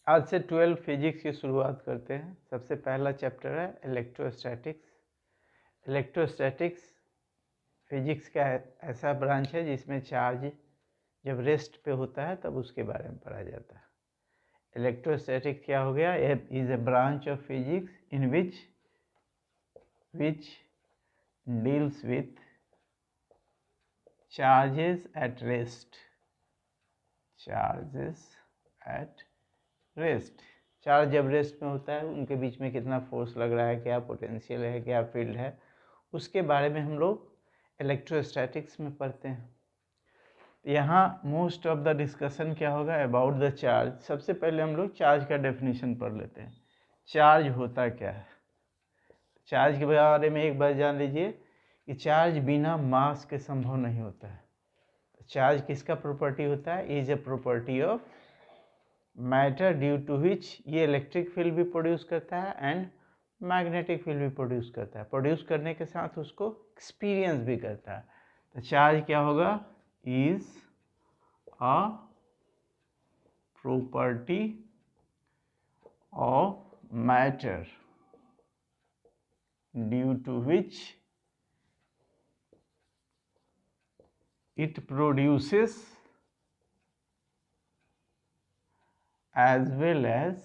आज से 12 फिजिक्स की शुरुआत करते हैं। सबसे पहला चैप्टर है इलेक्ट्रोस्टैटिक्स। इलेक्ट्रोस्टैटिक्स फिजिक्स का ऐसा ब्रांच है जिसमें चार्ज जब रेस्ट पे होता है तब उसके बारे में पढ़ा जाता है। इलेक्ट्रोस्टैटिक्स क्या हो गया? Is a branch of physics in which deals with charges at rest. Charges at rest, charge जब रेस्ट में होता है उनके बीच में कितना फोर्स लग रहा है, क्या पोटेंशियल है, क्या फील्ड है, उसके बारे में हम लोग इलेक्ट्रोस्टैटिक्स में पढ़ते हैं। यहाँ मोस्ट ऑफ द डिस्कशन क्या होगा? About the charge. सबसे पहले हम लोग चार्ज का डेफिनेशन पढ़ लेते हैं। चार्ज होता क्या है? चार्ज के बारे में एक बार जान लीजिए कि चार्ज बिना मास के संभव नहीं होता है। चार्ज किसका प्रॉपर्टी होता है? Is a property of matter due to which ये इलेक्ट्रिक फील्ड भी प्रोड्यूस करता है एंड मैग्नेटिक फील्ड भी प्रोड्यूस करता है। प्रोड्यूस करने के साथ उसको एक्सपीरियंस भी करता है। तो चार्ज क्या होगा? Is a property of matter due to which it produces as well as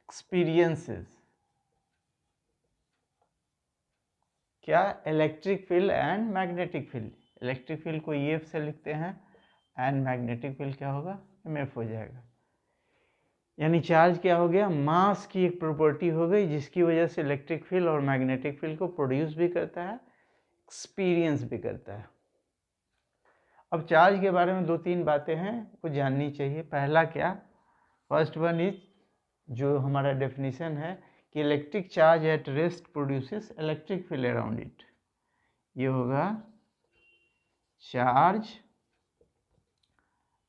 experiences क्या? Electric field and magnetic field. Electric field को EF से लिखते हैं एंड मैग्नेटिक फील्ड क्या होगा? MF हो जाएगा। यानी चार्ज क्या हो गया? मास की एक प्रॉपर्टी हो गई जिसकी वजह से इलेक्ट्रिक फील्ड और मैग्नेटिक फील्ड को प्रोड्यूस भी करता है, एक्सपीरियंस भी करता है। अब चार्ज के बारे में दो तीन बातें हैं वो जाननी चाहिए। पहला क्या? फर्स्ट वन इज जो हमारा डेफिनेशन है कि electric charge at rest produces electric field around it. ये होगा charge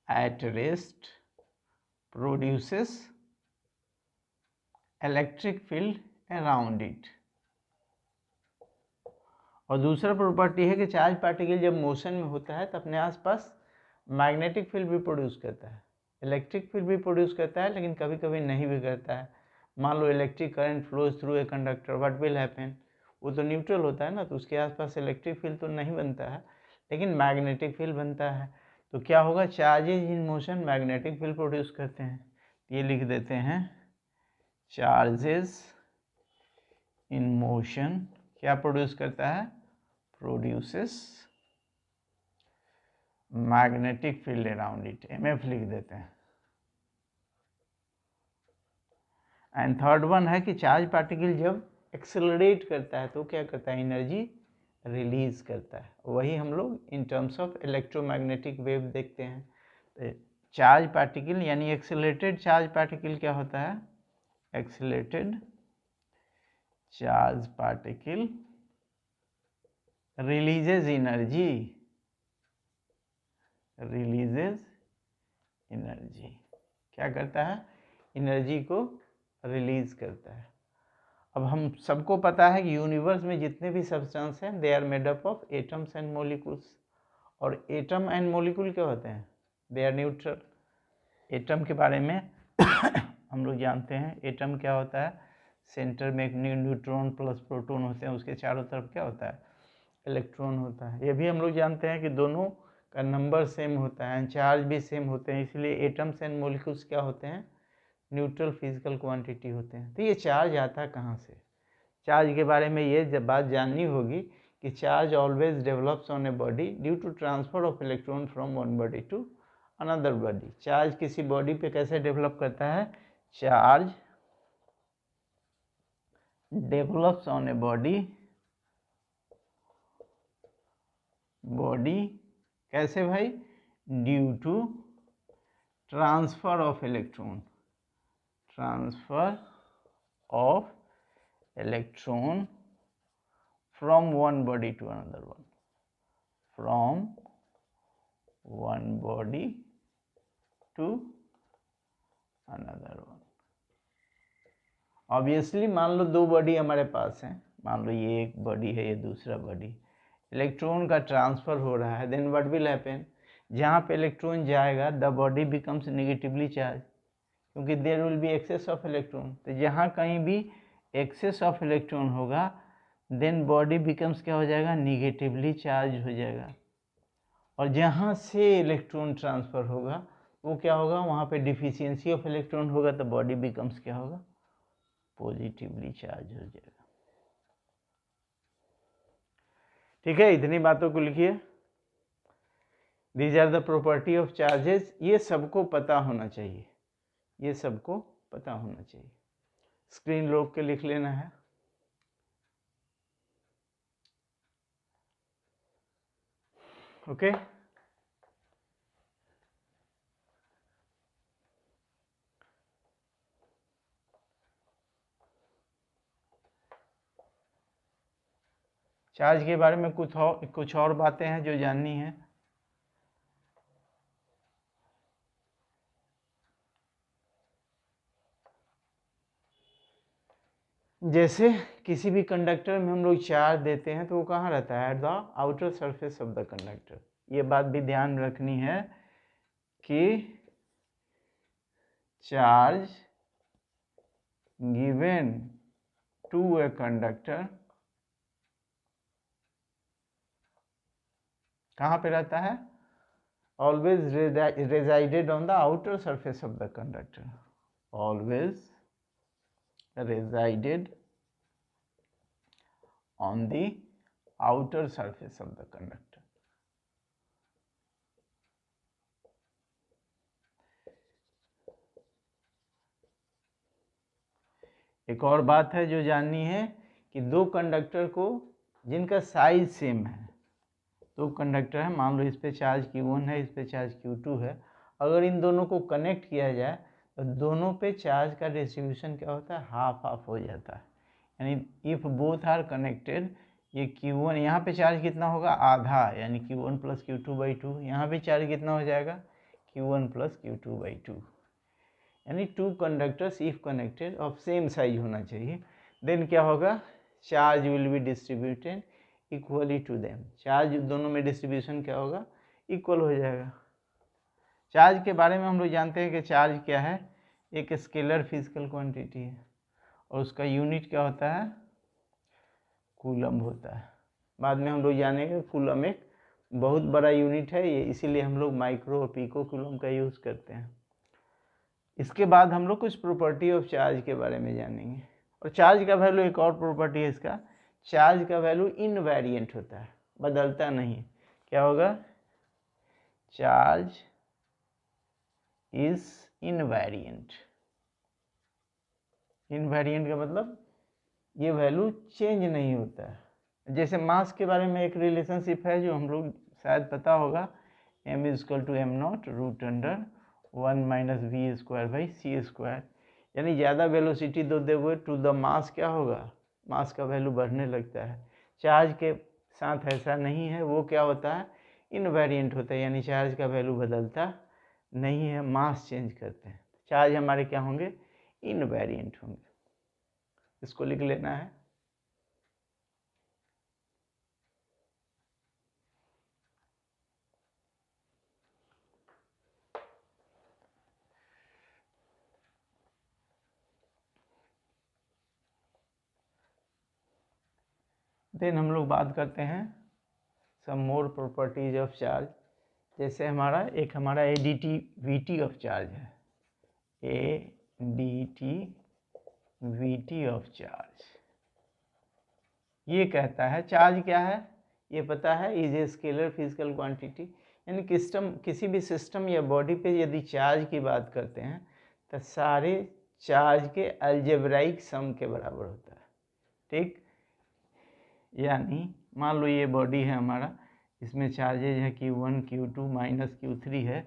at rest produces electric field around it. और दूसरा प्रॉपर्टी है कि चार्ज पार्टिकल जब मोशन में होता है तो अपने आसपास मैग्नेटिक फील्ड भी प्रोड्यूस करता है, इलेक्ट्रिक फील्ड भी प्रोड्यूस करता है, लेकिन कभी कभी नहीं भी करता है। मान लो electric current flows through a conductor, what will happen? वो तो न्यूट्रल होता है ना, तो उसके आसपास इलेक्ट्रिक फील्ड तो नहीं बनता है, लेकिन मैग्नेटिक फील्ड बनता है। तो क्या होगा? Charges in motion magnetic field produce करते हैं। ये लिख देते हैं, चार्जेस इन मोशन क्या प्रोड्यूस करता है? Produces magnetic field around it, MF लिख देते हैं। एंड थर्ड वन है कि चार्ज पार्टिकल जब एक्सेलरेट करता है तो क्या करता है? एनर्जी रिलीज करता है। वही हम लोग in terms of electromagnetic wave देखते हैं। तो चार्ज पार्टिकल यानी एक्सेलरेटेड चार्ज पार्टिकल क्या होता है? Accelerated charge particle releases energy, releases energy. क्या करता है? एनर्जी को रिलीज करता है। अब हम सबको पता है कि यूनिवर्स में जितने भी सब्सटेंस हैं they are made up of atoms and molecules. और एटम एंड मॉलिक्यूल क्या होते हैं? They are neutral. एटम के बारे में हम लोग जानते हैं, एटम क्या होता है? सेंटर में एक न्यूट्रॉन प्लस प्रोटॉन होते हैं, उसके चारों तरफ क्या होता है? इलेक्ट्रॉन होता है। ये भी हम लोग जानते हैं कि दोनों का नंबर सेम होता है, चार्ज भी सेम होते हैं, इसलिए एटम्स एंड मॉलिक्यूल्स क्या होते हैं? न्यूट्रल फिजिकल क्वांटिटी होते हैं। तो ये चार्ज आता है कहाँ से? चार्ज के बारे में ये जब बात जाननी होगी कि charge always develops on a body due to transfer of electron from one body to another body. Charge किसी बॉडी पे कैसे डेवलप करता है? Charge develops on a body कैसे भाई? Due to transfer of electron, transfer of electron from one body to another one, from one body to another one। Obviously मान लो दो body हमारे पास हैं, मान लो ये एक बॉडी है, ये दूसरा बॉडी, इलेक्ट्रॉन का ट्रांसफर हो रहा है, देन व्हाट विल हैपन? जहाँ पे इलेक्ट्रॉन जाएगा the body becomes negatively charge, क्योंकि there will be excess of electron. तो जहाँ कहीं भी एक्सेस ऑफ इलेक्ट्रॉन होगा देन बॉडी बिकम्स क्या हो जाएगा, निगेटिवली चार्ज हो जाएगा। और जहाँ से इलेक्ट्रॉन ट्रांसफ़र होगा वो क्या होगा, वहाँ पे डिफिशियंसी ऑफ इलेक्ट्रॉन होगा, तो बॉडी बिकम्स क्या होगा, पॉजिटिवली चार्ज हो जाएगा। ठीक है, इतनी बातों को लिखिए। These are the property of charges. ये सबको पता होना चाहिए, ये सबको पता होना चाहिए। स्क्रीन लॉक के लिख लेना है। ओके चार्ज के बारे में कुछ और बातें हैं जो जाननी है। जैसे किसी भी कंडक्टर में हम लोग चार्ज देते हैं तो वो कहाँ रहता है, at the outer surface of the conductor. ये बात भी ध्यान रखनी है कि charge given to a conductor कहाँ पे रहता है, always resided on the outer surface of the conductor, always resided on the outer surface of the conductor। एक और बात है जो जाननी है कि दो कंडक्टर को जिनका साइज सेम है, दो कंडक्टर है, मान लो इस पे चार्ज Q1 है, इस पे चार्ज Q2 है, अगर इन दोनों को कनेक्ट किया जाए तो दोनों पे चार्ज का डिस्ट्रीब्यूशन क्या होता है, हाफ हाफ हो जाता है। यानी इफ़ बोथ आर कनेक्टेड, ये Q1 यहाँ पे चार्ज कितना होगा, आधा, यानी Q1 प्लस Q2/2। यहाँ पे चार्ज कितना हो जाएगा, Q1 प्लस Q2/2। यानी two conductors if connected of same size होना चाहिए, देन क्या होगा, charge will be distributed equally to them. Charge दोनों में डिस्ट्रीब्यूशन क्या होगा, इक्वल हो जाएगा। चार्ज के बारे में हम लोग जानते हैं कि चार्ज क्या है, एक स्केलर फिजिकल क्वांटिटी है और उसका यूनिट क्या होता है, कूलम होता है। बाद में हम लोग जानेंगे कूलम एक बहुत बड़ा यूनिट है, ये इसीलिए हम लोग माइक्रो और पिको कूलम का यूज़ करते हैं। इसके बाद हम लोग कुछ प्रॉपर्टी ऑफ चार्ज के बारे में जानेंगे। और चार्ज का वैल्यू, एक और प्रॉपर्टी है इसका, चार्ज का वैल्यू इनवेरिएंट होता है, बदलता नहीं। क्या होगा, चार्ज इज इनवेरिएंट। इनवेरिएंट का मतलब ये वैल्यू चेंज नहीं होता है। जैसे मास के बारे में एक रिलेशनशिप है जो हम लोग शायद पता होगा, m = m0 √1 - v²/c²। यानी ज़्यादा वेलोसिटी दो देवे टू द मास क्या होगा, मास का वैल्यू बढ़ने लगता है। चार्ज के साथ ऐसा नहीं है, वो क्या होता है, इनवेरिएंट होता है, यानी चार्ज का वैल्यू बदलता नहीं है, मास चेंज करते हैं। चार्ज हमारे क्या होंगे, इनवेरिएंट होंगे। इसको लिख लेना है। देन हम लोग बात करते हैं सम मोर प्रॉपर्टीज ऑफ चार्ज। जैसे हमारा ADT VT ऑफ चार्ज है, ADT VT ऑफ चार्ज। ये कहता है चार्ज क्या है, ये पता है, is a scalar physical quantity. यानी किसी भी सिस्टम या बॉडी पे यदि चार्ज की बात करते हैं तो सारे चार्ज के अलजेब्राइक सम के बराबर होता है। ठीक, यानी मान लो ये बॉडी है हमारा, इसमें चार्जेज है Q1 Q2 - Q3 है,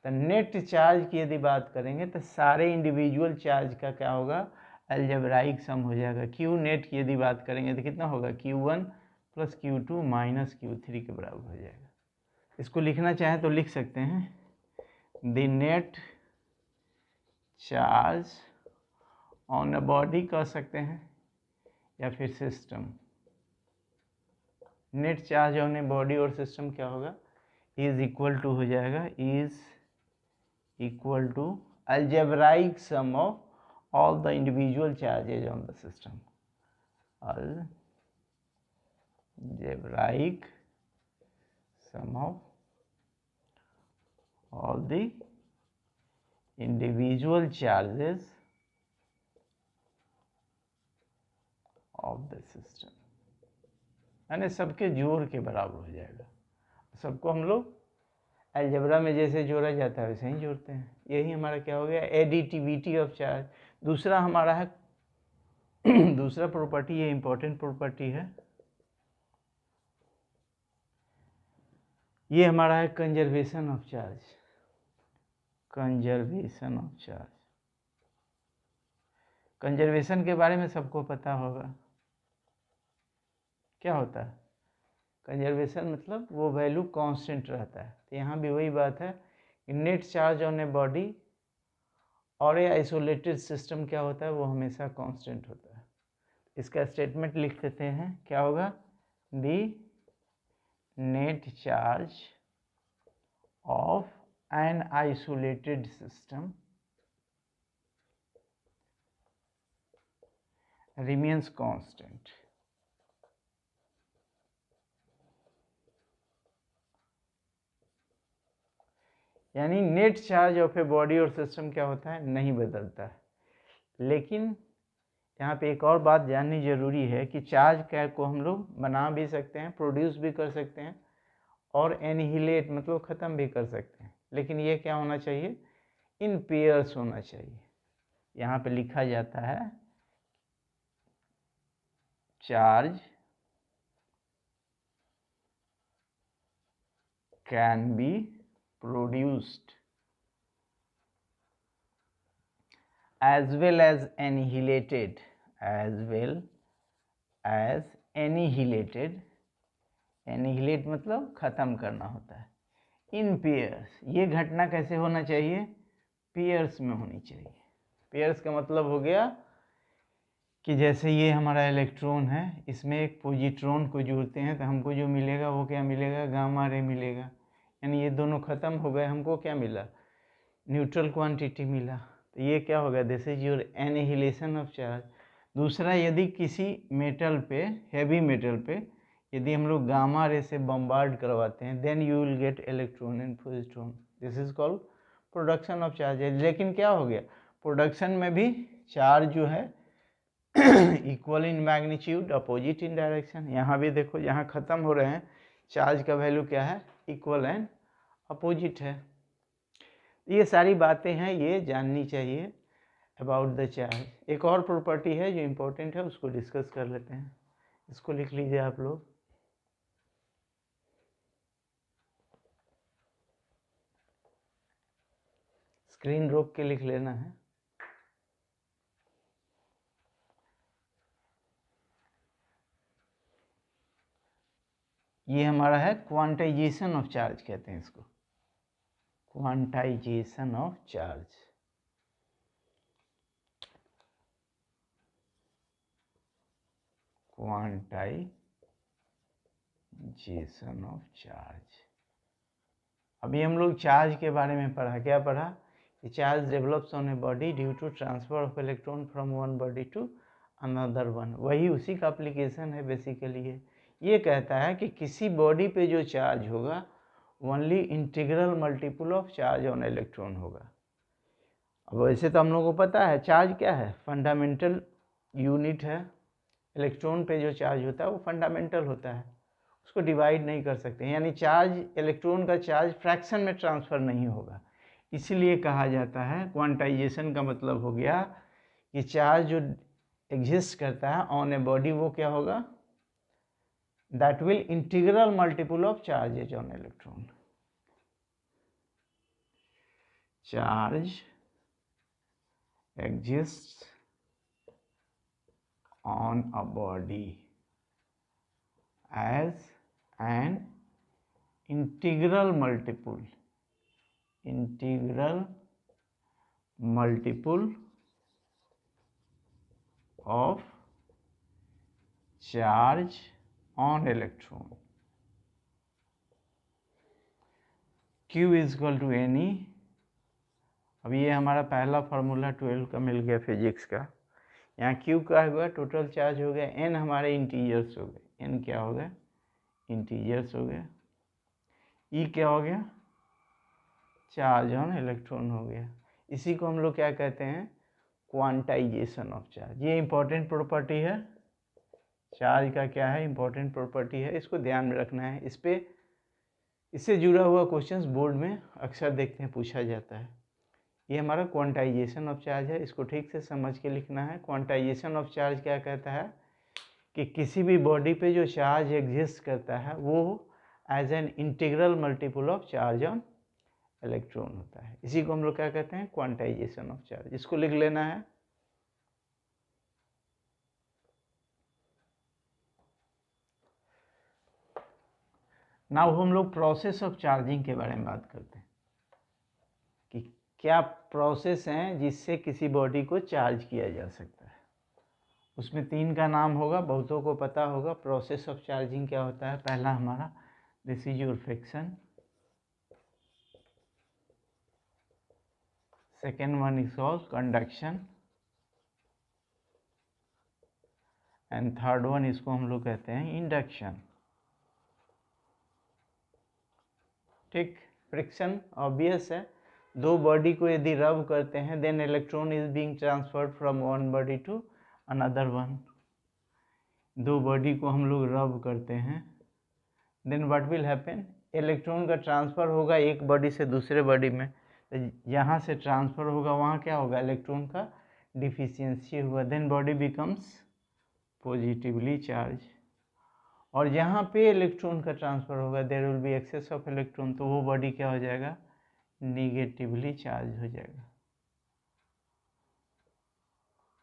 तो नेट चार्ज की यदि बात करेंगे तो सारे इंडिविजुअल चार्ज का क्या होगा, अलजेब्राइक सम हो जाएगा। Q नेट की यदि बात करेंगे तो कितना होगा, Q1 + Q2 - Q3 के बराबर हो जाएगा। इसको लिखना चाहें तो लिख सकते हैं, the net charge on a body कह सकते हैं या फिर system. Net charge on a body और सिस्टम क्या होगा, इज इक्वल टू हो जाएगा, is equal to algebraic sum of all the individual charges on the system. Algebraic sum of all the individual charges of the system, यानी सबके जोड़ के बराबर हो जाएगा। सबको हम लोग अलजेब्रा में जैसे जोड़ा जाता है वैसे ही जोड़ते हैं। यही हमारा क्या हो गया, एडिटिविटी ऑफ चार्ज। दूसरा हमारा है दूसरा प्रॉपर्टी, ये इंपॉर्टेंट प्रॉपर्टी है, ये हमारा है conservation of charge. Conservation of charge, conservation के बारे में सबको पता होगा क्या होता है। कंजर्वेशन मतलब वो वैल्यू कांस्टेंट रहता है। तो यहाँ भी वही बात है कि net charge on a body और ए आइसोलेटेड सिस्टम क्या होता है, वो हमेशा कांस्टेंट होता है। इसका स्टेटमेंट लिख देते हैं, क्या होगा, the net charge of an isolated system remains constant. यानी net charge of a body और सिस्टम क्या होता है, नहीं बदलता है। लेकिन यहाँ पे एक और बात जाननी जरूरी है कि चार्ज क्या को हम लोग बना भी सकते हैं, प्रोड्यूस भी कर सकते हैं और एनिहिलेट मतलब ख़त्म भी कर सकते हैं। लेकिन ये क्या होना चाहिए, इन पेयर्स होना चाहिए। यहाँ पे लिखा जाता है charge can be produced as well as annihilated, as well as annihilated, annihilate मतलब ख़त्म करना होता है, इन पेयर्स। ये घटना कैसे होना चाहिए, पेयर्स में होनी चाहिए। पेयर्स का मतलब हो गया कि जैसे ये हमारा इलेक्ट्रॉन है, इसमें एक पॉजिट्रॉन को जोड़ते हैं तो हमको जो मिलेगा वो क्या मिलेगा, गामा रे मिलेगा। यानी ये दोनों ख़त्म हो गए, हमको क्या मिला, न्यूट्रल क्वांटिटी मिला। तो ये क्या होगा, this is your annihilation of charge. दूसरा, यदि किसी मेटल पे, हैवी मेटल पे यदि हम लोग गामा रे से बम्बार्ड करवाते हैं, then you will get electron and positron, this is called production of charge. लेकिन क्या हो गया, प्रोडक्शन में भी चार्ज जो है equal in magnitude, opposite in direction. यहाँ भी देखो, यहाँ ख़त्म हो रहे हैं, चार्ज का वैल्यू क्या है, इक्वल एंड अपोजिट है। ये सारी बातें हैं, ये जाननी चाहिए अबाउट द चार्ज। एक और प्रॉपर्टी है जो इम्पोर्टेंट है, उसको डिस्कस कर लेते हैं। इसको लिख लीजिए आप लोग, स्क्रीन रोक के लिख लेना है। ये हमारा है क्वांटाइजेशन ऑफ चार्ज, कहते हैं इसको, quantization of charge. Quantization of charge. अभी हम लोग चार्ज के बारे में पढ़ा, क्या पढ़ा कि charge develops on a body due to transfer of electron from one body to another one. वही उसी का एप्लीकेशन है बेसिकली। ये कहता है कि किसी बॉडी पे जो चार्ज होगा only integral multiple of charge on electron होगा। अब वैसे तो हम लोगों को पता है चार्ज क्या है, फंडामेंटल यूनिट है। इलेक्ट्रॉन पे जो चार्ज होता है वो फंडामेंटल होता है, उसको डिवाइड नहीं कर सकते। यानी चार्ज, इलेक्ट्रॉन का चार्ज फ्रैक्शन में ट्रांसफ़र नहीं होगा। इसीलिए कहा जाता है, क्वांटाइजेशन का मतलब हो गया कि चार्ज जो एग्जिस्ट करता है ऑन ए बॉडी वो क्या होगा, that will integral multiple of charges on electron. Charge exists on a body as an integral multiple of charge on electron. Q is equal to Ne अब ये हमारा पहला फार्मूला 12 का मिल गया फिजिक्स का। यहाँ क्यू का हुआ टोटल चार्ज हो गया, एन हमारे इंटीजर्स हो गए, एन क्या हो गया, इंटीजर्स हो गया, ई क्या हो गया, चार्ज ऑन इलेक्ट्रॉन हो गया। इसी को हम लोग क्या कहते हैं, क्वांटाइजेशन ऑफ चार्ज। ये इंपॉर्टेंट प्रॉपर्टी है, चार्ज का क्या है, इंपॉर्टेंट प्रॉपर्टी है, इसको ध्यान में रखना है। इससे जुड़ा हुआ क्वेश्चंस बोर्ड में अक्सर देखते हैं, पूछा जाता है। ये हमारा क्वांटाइजेशन ऑफ चार्ज है, इसको ठीक से समझ के लिखना है। क्वांटाइजेशन ऑफ चार्ज क्या कहता है कि किसी भी बॉडी पे जो चार्ज एग्जिस्ट करता है वो as an integral multiple of charge on electron होता है। इसी को हम लोग क्या कहते हैं, क्वांटाइजेशन ऑफ चार्ज। इसको लिख लेना है। नाउ हम लोग प्रोसेस ऑफ चार्जिंग के बारे में बात करते हैं कि क्या प्रोसेस हैं जिससे किसी बॉडी को चार्ज किया जा सकता है। उसमें 3 का नाम होगा, बहुतों को पता होगा। प्रोसेस ऑफ चार्जिंग क्या होता है, पहला हमारा this is your friction, second one is called conduction, and third one इसको हम लोग कहते हैं इंडक्शन। ठीक, फ्रिक्शन ऑब्वियस है, दो बॉडी को यदि रब करते हैं then electron is being transferred from one body to another one. दो बॉडी को हम लोग रब करते हैं then what will happen, electron का ट्रांसफ़र होगा एक बॉडी से दूसरे बॉडी में। तो यहाँ से ट्रांसफ़र होगा, वहाँ क्या होगा, इलेक्ट्रॉन का डिफिशियंसी हुआ, then body becomes positively charge. और जहाँ पे इलेक्ट्रॉन का ट्रांसफ़र होगा there will be excess of electron, तो वो बॉडी क्या हो जाएगा, निगेटिवली चार्ज हो जाएगा।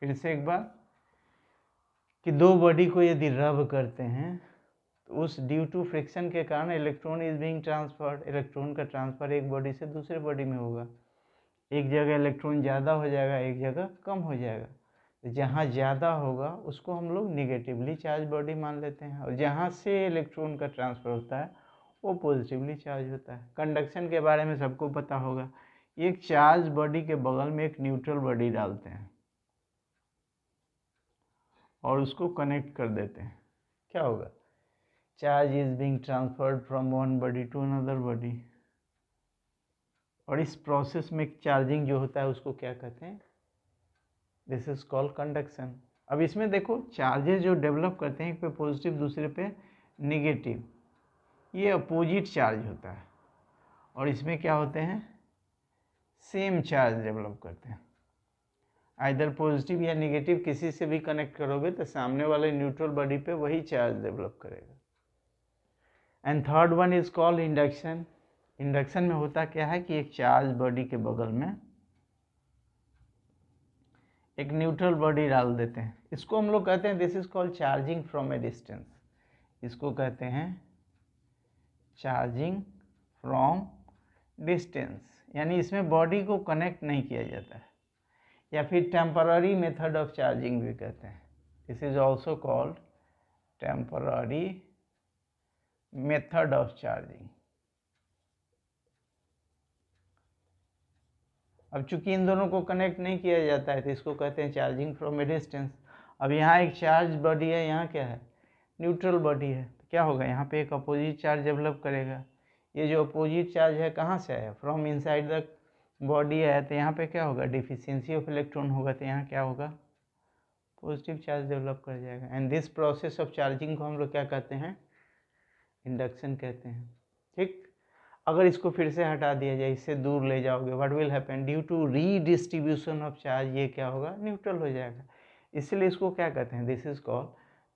फिर से एक बार कि दो बॉडी को यदि रब करते हैं तो उस ड्यू टू फ्रिक्शन के कारण electron is being transferred, electron का ट्रांसफ़र एक बॉडी से दूसरे बॉडी में होगा। एक जगह इलेक्ट्रॉन ज़्यादा हो जाएगा, एक जगह कम हो जाएगा। तो जहाँ ज़्यादा होगा उसको हम लोग निगेटिवली चार्ज बॉडी मान लेते हैं, और जहाँ से इलेक्ट्रॉन का ट्रांसफ़र होता है वो पॉजिटिवली चार्ज होता है। कंडक्शन के बारे में सबको पता होगा, एक चार्ज बॉडी के बगल में एक न्यूट्रल बॉडी डालते हैं और उसको कनेक्ट कर देते हैं, क्या होगा, charge is being transferred from one body to another body. और इस प्रोसेस में चार्जिंग जो होता है उसको क्या कहते हैं, दिस इज कॉल्ड कंडक्शन। अब इसमें देखो चार्जेस जो डेवलप करते हैं, एक पे पॉजिटिव दूसरे पे निगेटिव, ये अपोजिट चार्ज होता है। और इसमें क्या होते हैं, सेम चार्ज डेवलप करते हैं। आइदर पॉजिटिव या निगेटिव किसी से भी कनेक्ट करोगे तो सामने वाले न्यूट्रल बॉडी पे वही चार्ज डेवलप करेगा। And third one is called induction. Induction में होता क्या है कि एक चार्ज बॉडी के बगल में एक न्यूट्रल बॉडी डाल देते हैं, इसको हम लोग कहते हैं this is called charging from A distance. इसको कहते हैं चार्जिंग फ्रॉम डिस्टेंस, यानी इसमें बॉडी को कनेक्ट नहीं किया जाता है, या फिर टेम्पररी मेथड ऑफ चार्जिंग भी कहते हैं। This is also called temporary method of charging. अब चूंकि इन दोनों को कनेक्ट नहीं किया जाता है तो इसको कहते हैं चार्जिंग फ्रॉम ए डिस्टेंस। अब यहाँ एक चार्ज बॉडी है, यहाँ क्या है, न्यूट्रल बॉडी है, तो क्या होगा, यहाँ पे एक अपोजिट चार्ज डेवलप करेगा। ये जो अपोजिट चार्ज है कहाँ से आया, फ्रॉम इनसाइड द बॉडी है, तो यहाँ पे क्या होगा, डिफिशियंसी ऑफ इलेक्ट्रॉन होगा, तो यहाँ क्या होगा, पॉजिटिव चार्ज डेवलप कर जाएगा। And this process of charging को हम लोग क्या कहते हैं, इंडक्शन कहते हैं। ठीक, अगर इसको फिर से हटा दिया जाए, इससे दूर ले जाओगे, what will happen, due to redistribution of charge ये क्या होगा, न्यूट्रल हो जाएगा। इसलिए इसको क्या कहते हैं, this is called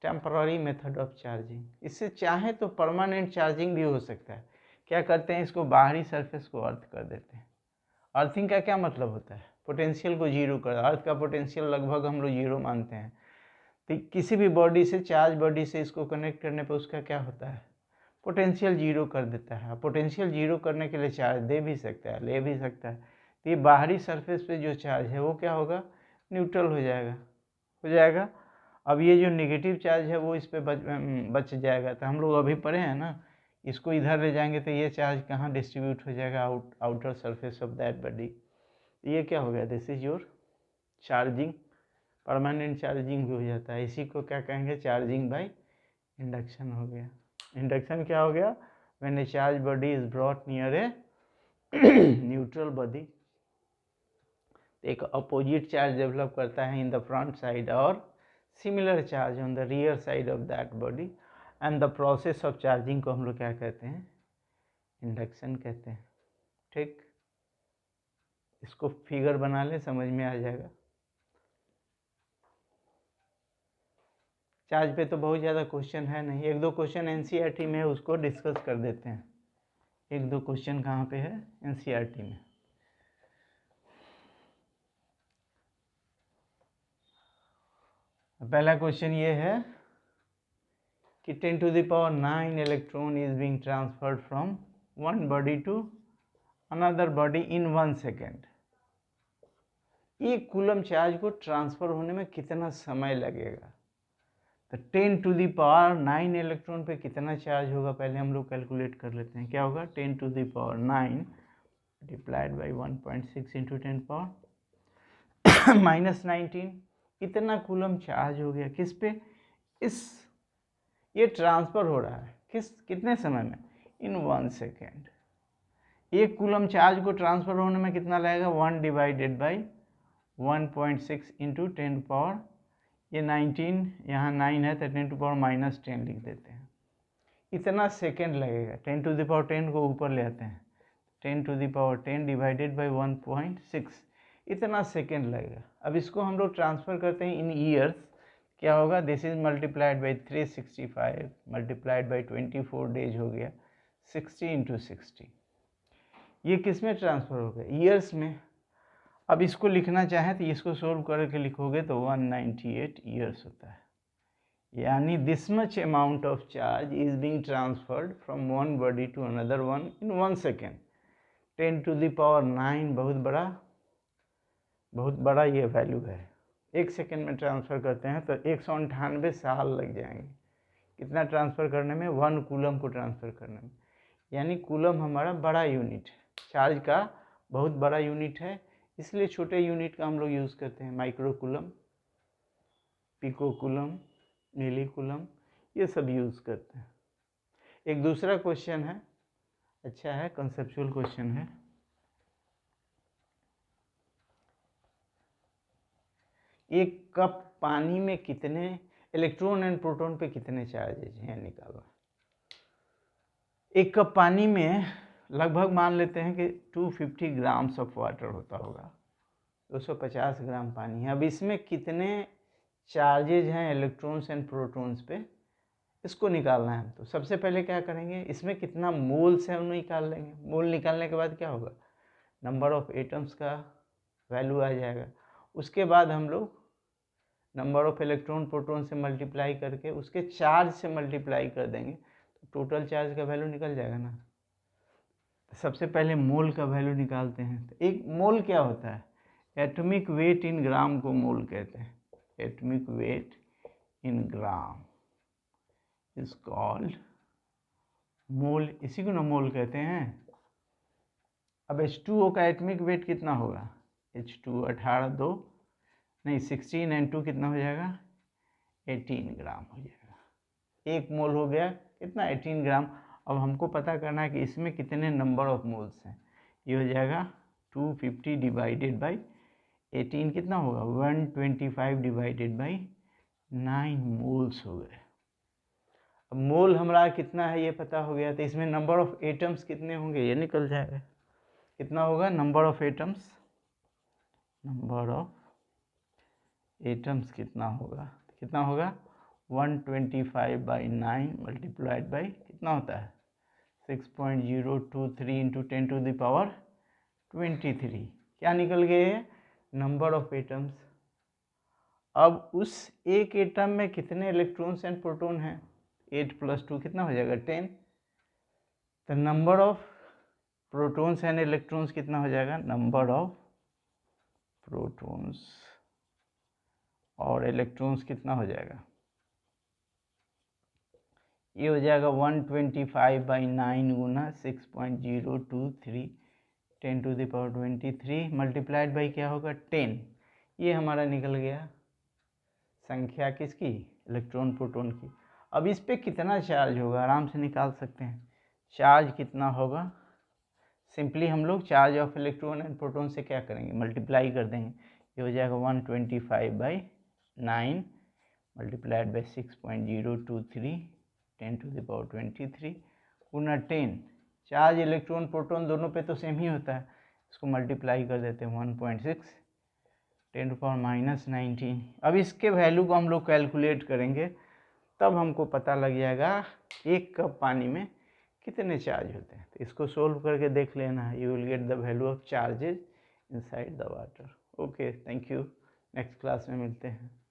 temporary method of charging. इससे चाहे तो परमानेंट चार्जिंग भी हो सकता है। क्या करते हैं, इसको बाहरी सरफेस को अर्थ कर देते हैं। अर्थिंग का क्या मतलब होता है, पोटेंशियल को जीरो कर, अर्थ का पोटेंशियल लगभग हम लोग जीरो मानते हैं। तो किसी भी बॉडी से, चार्ज बॉडी से इसको कनेक्ट करने पर उसका क्या होता है, पोटेंशियल जीरो कर देता है। पोटेंशियल जीरो करने के लिए चार्ज दे भी सकता है, ले भी सकता है। तो ये बाहरी सरफेस पे जो चार्ज है वो क्या होगा, न्यूट्रल हो जाएगा। अब ये जो नेगेटिव चार्ज है वो इस पे बच जाएगा। तो हम लोग अभी पढ़े हैं ना, इसको इधर ले जाएंगे तो ये चार्ज कहाँ डिस्ट्रीब्यूट हो जाएगा, outer surface of that body. ये क्या हो गया, this is your charging, permanent charging भी हो जाता है, इसी को क्या कहेंगे, चार्जिंग बाय इंडक्शन हो गया। इंडक्शन क्या हो गया, when A charge body is brought near a neutral body, एक अपोजिट चार्ज डेवलप करता है इन द फ्रंट साइड और similar charge on the rear side of that body, and the process of charging को हम लोग क्या कहते हैं, इंडक्शन कहते हैं। ठीक, इसको फिगर बना ले, समझ में आ जाएगा। चार्ज पे तो बहुत ज़्यादा क्वेश्चन है नहीं, एक दो क्वेश्चन एनसीईआरटी में है, उसको डिस्कस कर देते हैं। एक दो क्वेश्चन कहाँ पे है, एनसीईआरटी में। पहला क्वेश्चन ये है कि 10⁹ electron is being transferred from one body to another body in 1 second. एक कूलम चार्ज को ट्रांसफर होने में कितना समय लगेगा, तो 10⁹ इलेक्ट्रॉन पे कितना चार्ज होगा, पहले हम लोग कैलकुलेट कर लेते हैं। क्या होगा, 10⁹ मल्टीप्लाइड बाई 1.6 इंटू 10⁻⁻⁹ इतना कूलम चार्ज हो गया। किस पे, इस, ये ट्रांसफर हो रहा है कितने समय में, इन 1 सेकेंड। एक कूलम चार्ज को ट्रांसफर होने में कितना लगेगा, 1 डिवाइडेड बाई 1.6 इंटू 10⁻, ये 19, यहाँ 9 है तो 10⁻−10 लिख देते हैं, इतना सेकेंड लगेगा। 10⁻10 को ऊपर ले आते हैं, 10⁻10 डिवाइडेड बाई 1.6, इतना सेकेंड लगेगा। अब इसको हम लोग ट्रांसफ़र करते हैं इन ईयर्स, क्या होगा, this is multiplied by 365 multiplied by 24 days हो गया, 60 इंटू 60। ये किस में ट्रांसफ़र हो गया, ईयर्स में। अब इसको लिखना चाहें तो इसको सोल्व करके लिखोगे तो 198 ईयर्स होता है। यानी this much amount of charge is being transferred from one body to another one in 1 second. 10⁹ बहुत बड़ा ये वैल्यू है। 1 सेकेंड में ट्रांसफ़र करते हैं तो 198 साल लग जाएंगे। कितना ट्रांसफ़र करने में, 1 कूलम को ट्रांसफ़र करने में। यानी कूलम हमारा बड़ा यूनिट है, चार्ज का बहुत बड़ा यूनिट है, इसलिए छोटे यूनिट का हम लोग यूज़ करते हैं। माइक्रो कूलम, पिको कूलम, मिली कूलम, ये सब यूज़ करते हैं। एक दूसरा क्वेश्चन है, अच्छा है, कंसेप्चुअल क्वेश्चन है। एक कप पानी में कितने इलेक्ट्रॉन एंड प्रोटॉन पे कितने चार्जेज हैं निकालना। एक कप पानी में लगभग मान लेते हैं कि 250 ग्राम्स ऑफ वाटर होता होगा, 250 ग्राम पानी है। अब इसमें कितने चार्जेज हैं इलेक्ट्रॉन्स एंड प्रोटॉन्स पे, इसको निकालना है। तो सबसे पहले क्या करेंगे, इसमें कितना मोल्स है उन्हें निकाल लेंगे। मोल निकालने के बाद क्या होगा, नंबर ऑफ एटम्स का वैल्यू आ जाएगा। उसके बाद हम लोग नंबर ऑफ इलेक्ट्रॉन प्रोटॉन से मल्टीप्लाई करके उसके चार्ज से मल्टीप्लाई कर देंगे तो टोटल चार्ज का वैल्यू निकल जाएगा ना। सबसे पहले मोल का वैल्यू निकालते हैं। तो एक मोल क्या होता है, एटॉमिक वेट इन ग्राम को मोल कहते हैं। Atomic weight in gram is called mole, इसी को ना मोल कहते हैं। अब H2O का एटॉमिक वेट कितना होगा, H2 18 2 नहीं 16 एंड 2 कितना हो जाएगा, 18 ग्राम हो जाएगा। एक मोल हो गया कितना, 18 ग्राम। अब हमको पता करना है कि इसमें कितने नंबर ऑफ मोल्स हैं। ये हो जाएगा 250 डिवाइडेड बाई 18 कितना होगा, 125 डिवाइडेड बाई 9 मोल्स हो गए। अब मोल हमारा कितना है ये पता हो गया, तो इसमें नंबर ऑफ एटम्स कितने होंगे ये निकल जाएगा। कितना होगा, number of atoms, number of atoms कितना होगा, कितना होगा 125 बाई 9 मल्टीप्लाइड बाई कितना होता है 6.023 इंटू 10⁻23। क्या निकल गए, नंबर ऑफ एटम्स। अब उस एक एटम में कितने इलेक्ट्रॉन्स एंड प्रोटॉन हैं, 8 + 2 कितना हो जाएगा 10। तो number of protons and electrons कितना हो जाएगा, नंबर ऑफ प्रोटॉन्स और इलेक्ट्रॉन्स कितना हो जाएगा, ये हो जाएगा 125 बाई 9 गुना 6.023 10⁻23 मल्टीप्लाइड बाई क्या होगा 10। ये हमारा निकल गया संख्या किसकी, इलेक्ट्रॉन प्रोटॉन की। अब इस पे कितना चार्ज होगा आराम से निकाल सकते हैं। चार्ज कितना होगा, सिंपली हम लोग charge of electron and proton से क्या करेंगे, मल्टीप्लाई कर देंगे। ये हो जाएगा 125/9 multiplied by 6.023 10⁻23 Guna 10। Charge electron proton दोनों पे तो सेम ही होता है, इसको मल्टीप्लाई कर देते हैं 1.6 10⁻−19। अब इसके वैल्यू को हम लोग कैलकुलेट करेंगे, तब हमको पता लग जाएगा एक कप पानी में कितने चार्ज होते हैं। तो इसको सोल्व करके देख लेना, you will get the value of charges inside the water. Okay, thank you, next class में मिलते हैं।